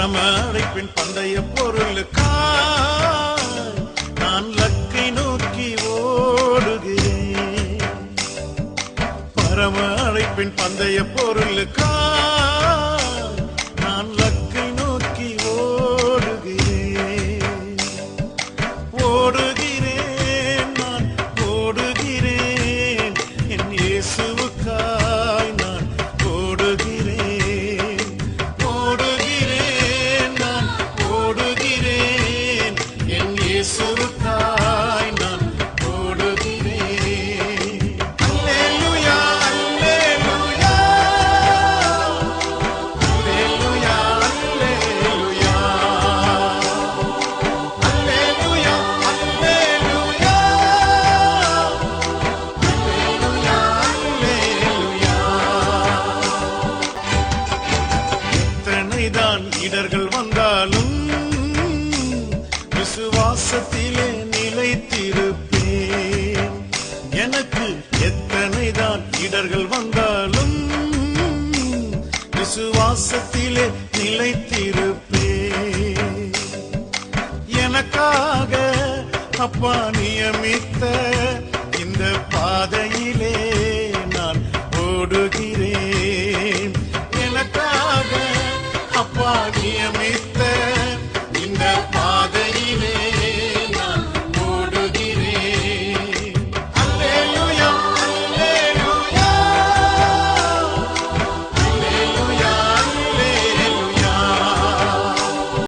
பரம அழைப்பின் பந்தய பொருளுக்காய் நான் லக்கை நோக்கி ஓடுகிறேன். பரம அழைப்பின் பந்தய பொருளுக்காய் நான் லக்கை நோக்கி ஓடுகிறேன். ஓடுகிறேன், நான் ஓடுகிறேன், என் இயேசுவுக்காய் நான் ஓடுகிறேன். ஓடுகிறேன், நான் ஓடுகிறேன், என் இயேசுவுக்காய் நான் ஓடுகிறேன். அல்லேலூயா, அல்லேலூயா, அல்லேலூயா, அல்லேலூயா, அல்லேலூயா, அல்லேலூயா, அல்லேலூயா, அல்லேலூயா. எத்தனைதான் இடர்கள் வந்தாலும் விசுவாசத்திலே நிலைத்திருப்பேன். எனக்கு எத்தனைதான் இடர்கள் வந்தாலும் விசுவாசத்திலே நிலைத்திருப்பேன். எனக்காக அப்பா நியமித்த இந்த பாதையிலே நான் ஓடுகிறேன். எனக்காக அப்பா நியமித்த